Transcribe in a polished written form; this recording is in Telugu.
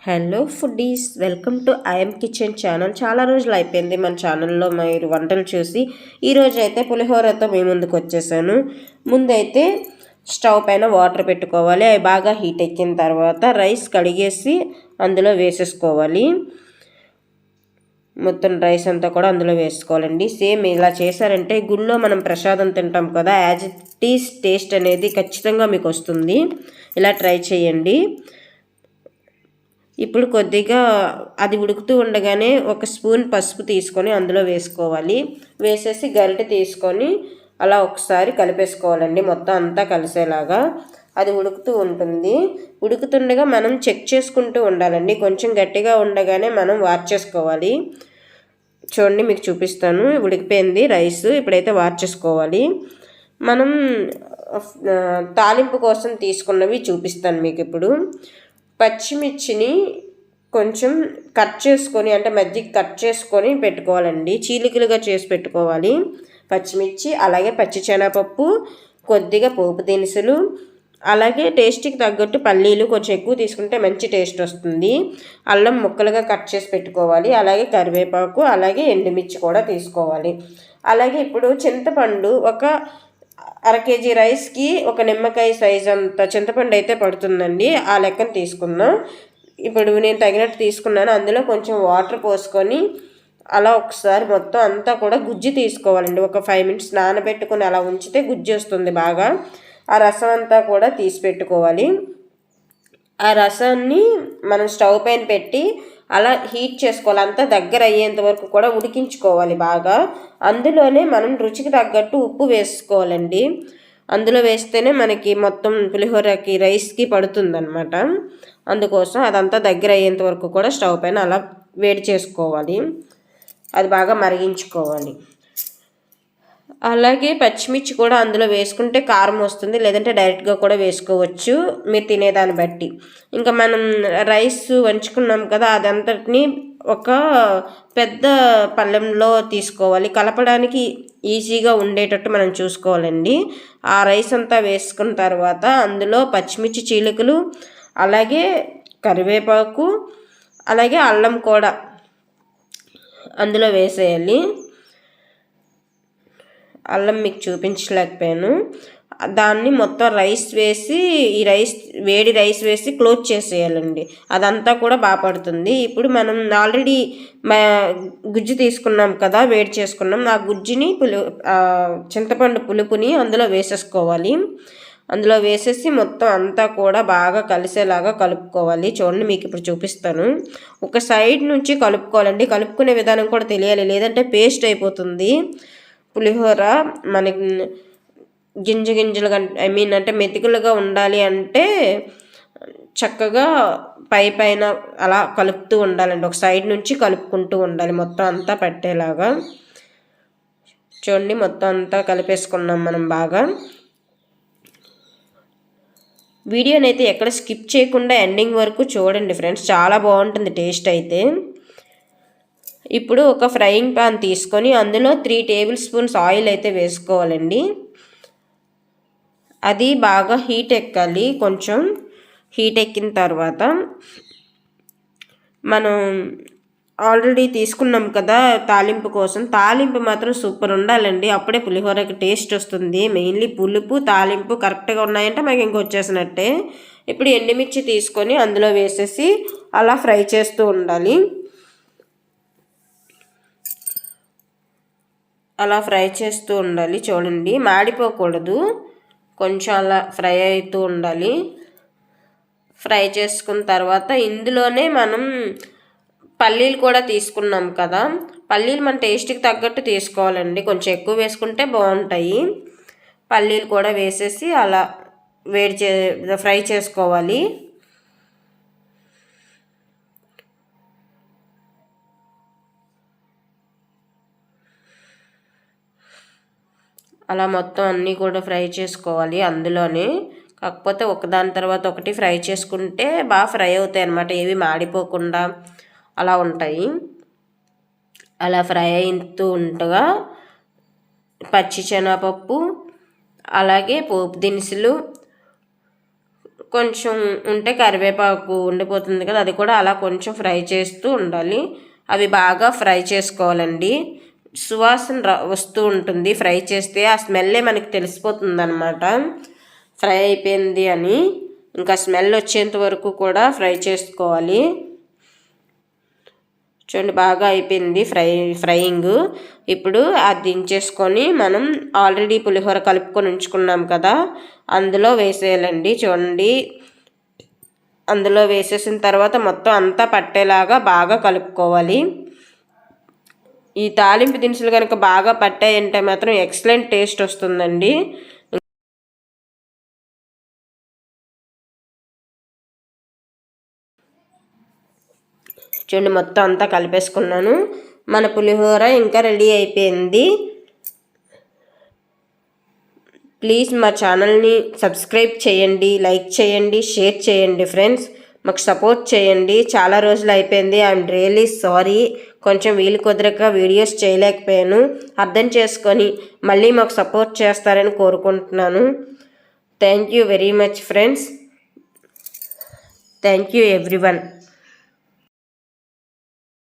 Hello foodies, welcome to I'm kitchen channel. చాలా రోజులు అయిపోయింది మన ఛానల్లో మీరు వంటలు చూసి. ఈరోజు అయితే పులిహోరతో మీ ముందుకు వచ్చేసాను. ముందైతే స్టవ్ పైన వాటర్ పెట్టుకోవాలి. అవి బాగా హీట్ ఎక్కిన తర్వాత రైస్ కడిగేసి అందులో వేసేసుకోవాలి. మొత్తం రైస్ అంతా కూడా అందులో వేసుకోవాలండి. సేమ్ ఇలా చేశారంటే గుళ్ళో మనం ప్రసాదం తింటాం కదా, యాజ్ ఇట్ ఈస్ టేస్ట్ అనేది ఖచ్చితంగా మీకు వస్తుంది. ఇలా ట్రై చేయండి. ఇప్పుడు కొద్దిగా అది ఉడుకుతూ ఉండగానే ఒక స్పూన్ పసుపు తీసుకొని అందులో వేసుకోవాలి. వేసేసి గరిటె తీసుకొని అలా ఒకసారి కలిపేసుకోవాలండి, మొత్తం అంతా కలిసేలాగా. అది ఉడుకుతూ ఉంటుంది. ఉడుకుతుండగా మనం చెక్ చేసుకుంటూ ఉండాలండి. కొంచెం గట్టిగా ఉండగానే మనం వార్చేసుకోవాలి. చూడండి, మీకు చూపిస్తాను. ఉడికిపోయింది రైస్. ఇప్పుడైతే వార్చేసుకోవాలి. మనం తాలింపు కోసం తీసుకున్నవి చూపిస్తాను మీకు ఇప్పుడు. పచ్చిమిర్చిని కొంచెం కట్ చేసుకొని, అంటే మధ్యకి కట్ చేసుకొని పెట్టుకోవాలండి. చీలికలుగా చేసి పెట్టుకోవాలి పచ్చిమిర్చి. అలాగే పచ్చిశనగపప్పు, కొద్దిగా పోపు దినుసులు, అలాగే టేస్ట్కి తగ్గట్టు పల్లీలు కొంచెం ఎక్కువ తీసుకుంటే మంచి టేస్ట్ వస్తుంది. అల్లం ముక్కలుగా కట్ చేసి పెట్టుకోవాలి. అలాగే కరివేపాకు, అలాగే ఎండుమిర్చి కూడా తీసుకోవాలి. అలాగే ఇప్పుడు చింతపండు ఒక అర కేజీ రైస్కి ఒక నిమ్మకాయ సైజ్ అంత చింతపండు అయితే పడుతుందండి. ఆ లెక్కను తీసుకుందాం. ఇప్పుడు నేను తగినట్టు తీసుకున్నాను. అందులో కొంచెం వాటర్ పోసుకొని అలా ఒకసారి మొత్తం అంతా కూడా గుజ్జు తీసుకోవాలండి. ఒక 5 minutes నానబెట్టుకొని అలా ఉంచితే గుజ్జు వస్తుంది బాగా. ఆ రసం అంతా కూడా తీసి పెట్టుకోవాలి. ఆ రసాన్ని మనం స్టవ్ పైన పెట్టి అలా హీట్ చేసుకోవాలి. అంతా దగ్గర అయ్యేంత వరకు కూడా ఉడికించుకోవాలి బాగా. అందులోనే మనం రుచికి తగ్గట్టు ఉప్పు వేసుకోవాలండి. అందులో వేస్తేనే మనకి మొత్తం పులిహోరకి రైస్కి పడుతుందన్నమాట. అందుకోసం అదంతా దగ్గర అయ్యేంత వరకు కూడా స్టవ్ పైన అలా వేడి చేసుకోవాలి. అది బాగా మరిగించుకోవాలి. అలాగే పచ్చిమిర్చి కూడా అందులో వేసుకుంటే కారం వస్తుంది, లేదంటే డైరెక్ట్గా కూడా వేసుకోవచ్చు మీరు తినేదాన్ని బట్టి. ఇంకా మనం రైస్ వంచుకున్నాం కదా, అదంతటిని ఒక పెద్ద పళ్ళెంలో తీసుకోవాలి. కలపడానికి ఈజీగా ఉండేటట్టు మనం చూసుకోవాలండి. ఆ రైస్ అంతా వేసుకున్న తర్వాత అందులో పచ్చిమిర్చి చీలికలు, అలాగే కరివేపాకు, అలాగే అల్లం కూడా అందులో వేసేయాలి. అల్లం మీకు చూపించలేకపోయాను. దాన్ని మొత్తం రైస్ వేసి, ఈ వేడి రైస్ వేసి క్లోజ్ చేసేయాలండి. అదంతా కూడా బాగా పడుతుంది. ఇప్పుడు మనం ఆల్రెడీ గుజ్జు తీసుకున్నాం కదా, వేడి చేసుకున్నాం. ఆ గుజ్జుని చింతపండు పులుపుని అందులో వేసేసుకోవాలి. అందులో వేసేసి మొత్తం అంతా కూడా బాగా కలిసేలాగా కలుపుకోవాలి. చూడండి, మీకు ఇప్పుడు చూపిస్తాను. ఒక సైడ్ నుంచి కలుపుకోవాలండి. కలుపుకునే విధానం కూడా తెలియాలి, లేదంటే పేస్ట్ అయిపోతుంది పులిహోర. మనకి గింజలుగా అంటే మెతుకులుగా ఉండాలి అంటే చక్కగా పైన అలా కలుపుతూ ఉండాలండి. ఒక సైడ్ నుంచి కలుపుకుంటూ ఉండాలి మొత్తం అంతా పట్టేలాగా. చూడండి, మొత్తం అంతా కలిపేసుకున్నాం మనం బాగా. వీడియోని అయితే ఎక్కడ స్కిప్ చేయకుండా ఎండింగ్ వరకు చూడండి ఫ్రెండ్స్, చాలా బాగుంటుంది టేస్ట్ అయితే. ఇప్పుడు ఒక ఫ్రైయింగ్ పాన్ తీసుకొని అందులో 3 tablespoons ఆయిల్ అయితే వేసుకోవాలండి. అది బాగా హీట్ ఎక్కాలి. కొంచెం హీట్ ఎక్కిన తర్వాత మనం ఆల్రెడీ తీసుకున్నాం కదా తాలింపు కోసం. తాలింపు మాత్రం సూపర్ ఉండాలండి, అప్పుడే పులిహోరకి టేస్ట్ వస్తుంది. మెయిన్లీ పులుపు తాలింపు కరెక్ట్గా ఉన్నాయంటే మనకి ఇంకొచ్చేసినట్టే. ఇప్పుడు ఎండుమిర్చి తీసుకొని అందులో వేసేసి అలా ఫ్రై చేస్తూ ఉండాలి. అలా ఫ్రై చేస్తూ ఉండాలి. చూడండి, మాడిపోకూడదు, కొంచెం అలా ఫ్రై అవుతూ ఉండాలి. ఫ్రై చేసుకున్న తర్వాత ఇందులోనే మనం పల్లీలు కూడా తీసుకున్నాం కదా, పల్లీలు మన టేస్ట్కి తగ్గట్టు తీసుకోవాలండి. కొంచెం ఎక్కువ వేసుకుంటే బాగుంటాయి. పల్లీలు కూడా వేసేసి అలా ఫ్రై చేసుకోవాలి. అలా మొత్తం అన్నీ కూడా ఫ్రై చేసుకోవాలి అందులోనే. కాకపోతే ఒకదాని తర్వాత ఒకటి ఫ్రై చేసుకుంటే బాగా ఫ్రై అవుతాయి అన్నమాట, ఏవి మాడిపోకుండా అలా ఉంటాయి. అలా ఫ్రై అవుతూ ఉండగా పచ్చిశనగపప్పు, అలాగే పోపు దినుసులు, కొంచెం ఉంటే కరివేపాకు ఉండిపోతుంది కదా, అది కూడా అలా కొంచెం ఫ్రై చేస్తూ ఉండాలి. అవి బాగా ఫ్రై చేసుకోవాలండి. సువాసన వస్తూ ఉంటుంది ఫ్రై చేస్తే, ఆ స్మెల్లే మనకి తెలిసిపోతుంది అన్నమాట ఫ్రై అయిపోయింది అని. ఇంకా స్మెల్ వచ్చేంత వరకు కూడా ఫ్రై చేసుకోవాలి. చూడండి బాగా అయిపోయింది ఫ్రైయింగ్. ఇప్పుడు అది దించేసుకొని మనం ఆల్రెడీ పులిహోర కలుపుకొని ఉంచుకున్నాం కదా, అందులో వేసేయాలండి. చూడండి అందులో వేసేసిన తర్వాత మొత్తం అంతా పట్టేలాగా బాగా కలుపుకోవాలి. ఈ తాలింపు దినుసులు కనుక బాగా పట్టాయంటే మాత్రం ఎక్సలెంట్ టేస్ట్ వస్తుందండి. చూడండి మొత్తం అంతా కలిపేసుకున్నాను. మన పులిహోర ఇంకా రెడీ అయిపోయింది. ప్లీజ్ మా ఛానల్ని సబ్స్క్రైబ్ చేయండి, లైక్ చేయండి, షేర్ చేయండి ఫ్రెండ్స్. మాకు సపోర్ట్ చేయండి. చాలా రోజులు అయిపోయింది. I'm really sorry. కొంచెం వీలు కుదరక వీడియోస్ చేయలేకపోయాను. అర్థం చేసుకొని మళ్ళీ మాకు సపోర్ట్ చేస్తారని కోరుకుంటున్నాను. Thank you very much friends. Thank you everyone.